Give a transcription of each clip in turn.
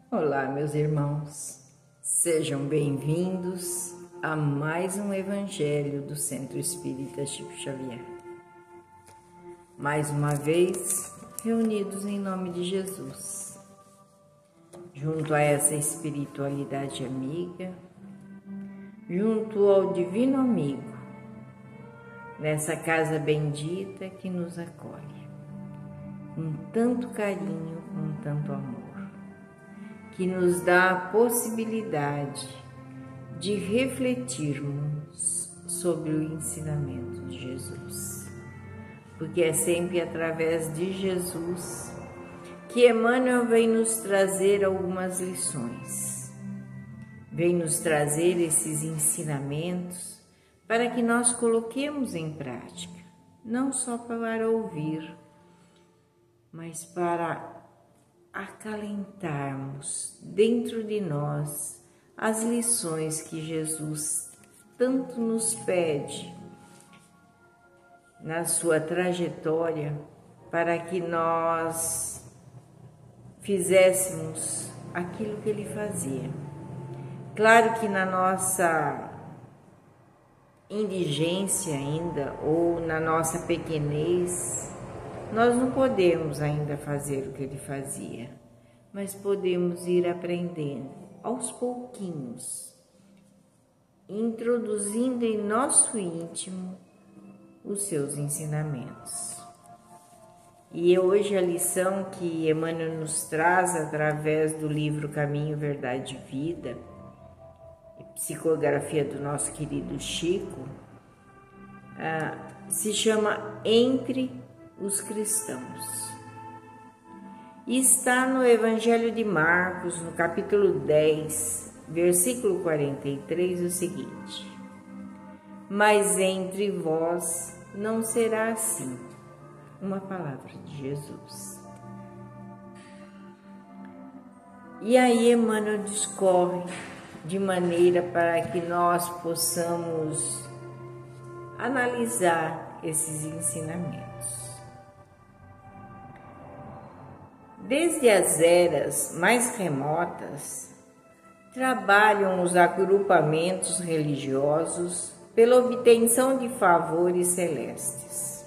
Olá, meus irmãos, sejam bem-vindos a mais um Evangelho do Centro Espírita Chico Xavier. Mais uma vez, reunidos em nome de Jesus, junto a essa espiritualidade amiga, junto ao Divino Amigo, nessa casa bendita que nos acolhe, com tanto carinho, com tanto amor, que nos dá a possibilidade de refletirmos sobre o ensinamento de Jesus. Porque é sempre através de Jesus que Emmanuel vem nos trazer algumas lições, vem nos trazer esses ensinamentos para que nós coloquemos em prática, não só para ouvir, mas para acalentarmos dentro de nós as lições que Jesus tanto nos pede na sua trajetória para que nós fizéssemos aquilo que ele fazia. Claro que na nossa indigência ainda ou na nossa pequenez, nós não podemos ainda fazer o que ele fazia, mas podemos ir aprendendo aos pouquinhos, introduzindo em nosso íntimo os seus ensinamentos. E hoje a lição que Emmanuel nos traz através do livro Caminho, Verdade e Vida, psicografia do nosso querido Chico, se chama Entre os Cristãos. E está no Evangelho de Marcos, no capítulo 10, versículo 43, o seguinte: mas entre vós não será assim. Uma palavra de Jesus. E aí Emmanuel discorre de maneira para que nós possamos analisar esses ensinamentos. Desde as eras mais remotas, trabalham os agrupamentos religiosos pela obtenção de favores celestes.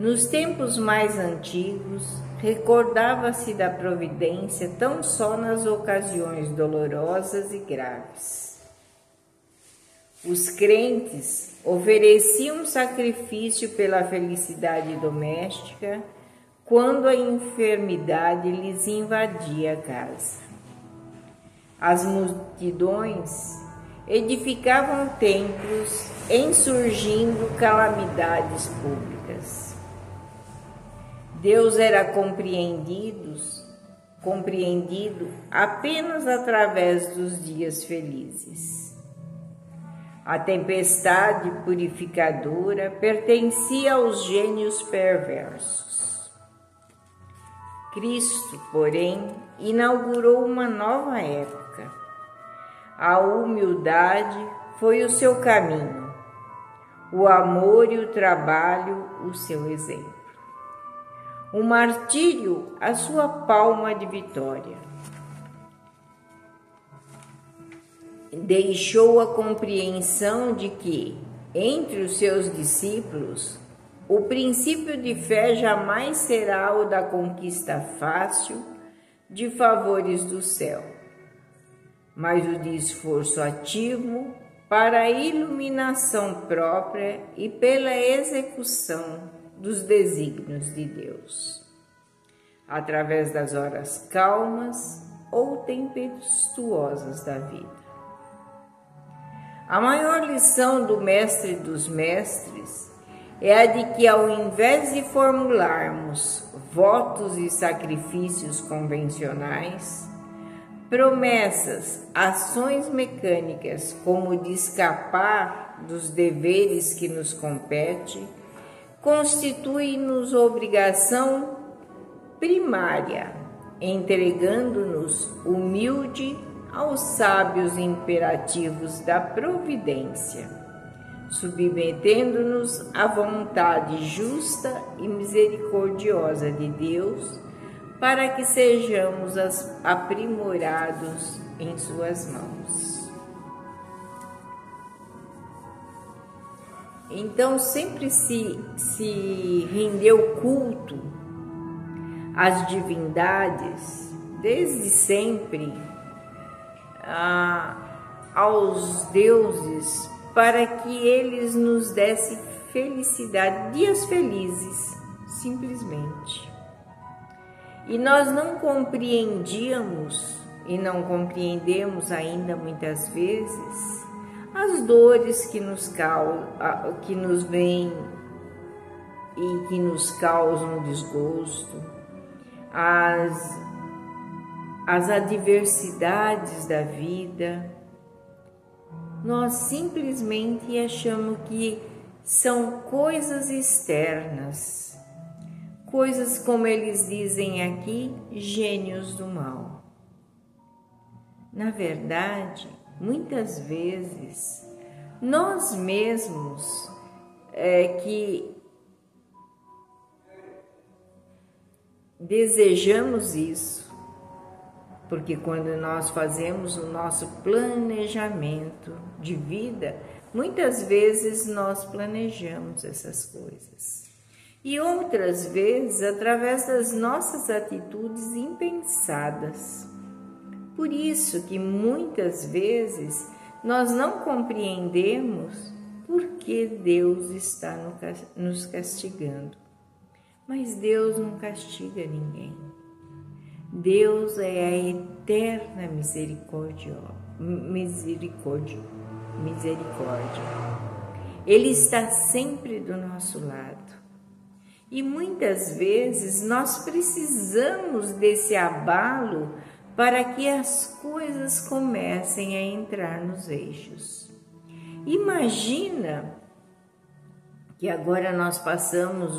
Nos tempos mais antigos, recordava-se da providência tão só nas ocasiões dolorosas e graves. Os crentes ofereciam sacrifício pela felicidade doméstica quando a enfermidade lhes invadia a casa. As multidões edificavam templos, insurgindo calamidades públicas. Deus era compreendido apenas através dos dias felizes. A tempestade purificadora pertencia aos gênios perversos. Cristo, porém, inaugurou uma nova época. A humildade foi o seu caminho, o amor e o trabalho o seu exemplo. O martírio, a sua palma de vitória. Deixou a compreensão de que, entre os seus discípulos, o princípio de fé jamais será o da conquista fácil de favores do céu, mas o de esforço ativo para a iluminação própria e pela execução dos desígnios de Deus, através das horas calmas ou tempestuosas da vida. A maior lição do Mestre dos Mestres é a de que, ao invés de formularmos votos e sacrifícios convencionais, promessas, ações mecânicas, como de escapar dos deveres que nos compete, constituem-nos obrigação primária, entregando-nos humilde aos sábios imperativos da providência, submetendo-nos à vontade justa e misericordiosa de Deus, para que sejamos aprimorados em suas mãos. Então sempre se rendeu culto às divindades, desde sempre, aos deuses, para que eles nos dessem felicidade, dias felizes, simplesmente. E nós não compreendíamos e não compreendemos ainda muitas vezes as dores que nos vêm e que nos causam desgosto, as adversidades da vida. Nós simplesmente achamos que são coisas externas, coisas, como eles dizem aqui, gênios do mal. Na verdade, muitas vezes, nós mesmos que desejamos isso, porque quando nós fazemos o nosso planejamento de vida, muitas vezes nós planejamos essas coisas. E outras vezes, através das nossas atitudes impensadas. Por isso que muitas vezes nós não compreendemos por que Deus está nos castigando. Mas Deus não castiga ninguém. Deus é a eterna misericórdia. Ele está sempre do nosso lado. E muitas vezes nós precisamos desse abalo para que as coisas comecem a entrar nos eixos. Imagina que agora nós passamos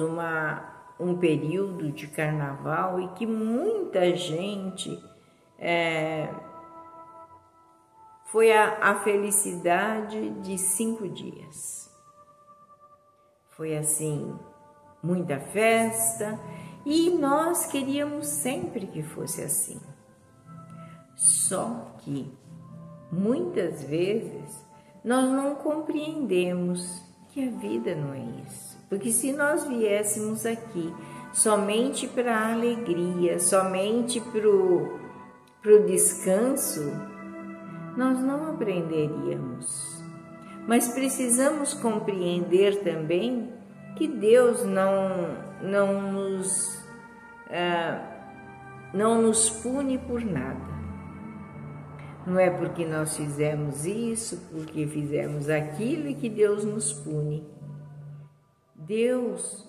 um período de carnaval e que muita gente foi a felicidade de 5 dias. Foi assim, muita festa, e nós queríamos sempre que fosse assim. Só que muitas vezes nós não compreendemos que a vida não é isso. Porque se nós viéssemos aqui somente para a alegria, somente para o descanso, nós não aprenderíamos. Mas precisamos compreender também que Deus não nos pune por nada. Não é porque nós fizemos isso, porque fizemos aquilo e que Deus nos pune. Deus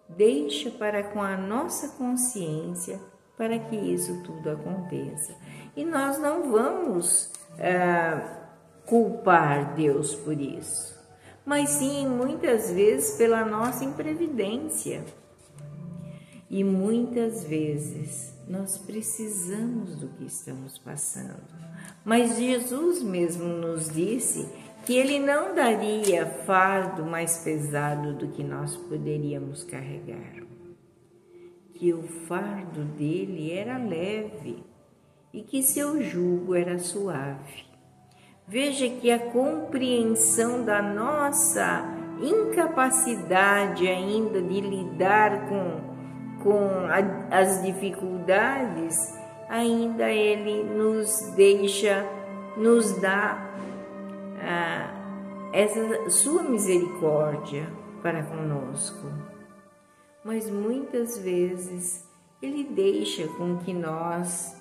deixa para com a nossa consciência para que isso tudo aconteça. E nós não vamos culpar Deus por isso, mas sim, muitas vezes, pela nossa imprevidência. E muitas vezes nós precisamos do que estamos passando. Mas Jesus mesmo nos disse que Ele não daria fardo mais pesado do que nós poderíamos carregar. Que o fardo dele era leve e que seu jugo era suave. Veja que a compreensão da nossa incapacidade ainda de lidar com as dificuldades, ainda Ele nos dá essa sua misericórdia para conosco. Mas muitas vezes Ele deixa com que nós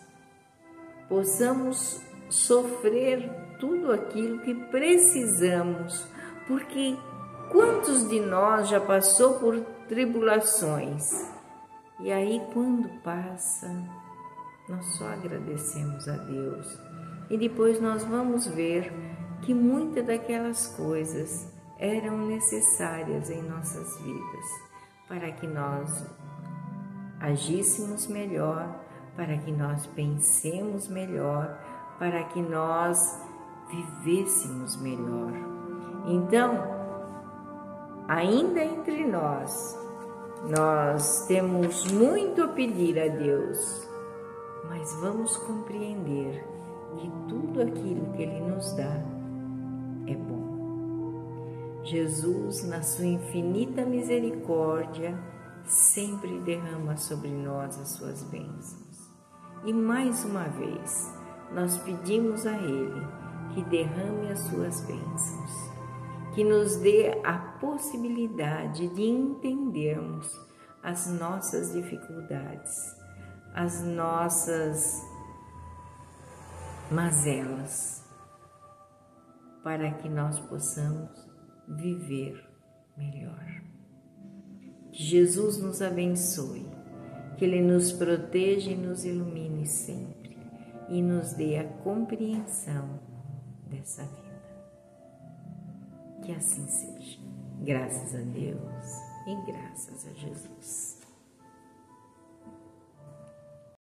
possamos sofrer tudo aquilo que precisamos, porque quantos de nós já passou por tribulações? E aí, quando passa, nós só agradecemos a Deus. E depois nós vamos ver que muitas daquelas coisas eram necessárias em nossas vidas, para que nós agíssemos melhor, para que nós pensemos melhor, para que nós vivêssemos melhor. Então, ainda entre nós, Nós temos muito a pedir a Deus, mas vamos compreender que tudo aquilo que Ele nos dá é bom. Jesus, na sua infinita misericórdia, sempre derrama sobre nós as suas bênçãos. E mais uma vez, nós pedimos a Ele que derrame as suas bênçãos, que nos dê a possibilidade de entendermos as nossas dificuldades, as nossas mazelas, para que nós possamos viver melhor. Que Jesus nos abençoe, que Ele nos proteja e nos ilumine sempre e nos dê a compreensão dessa vida. Que assim seja. Graças a Deus e graças a Jesus.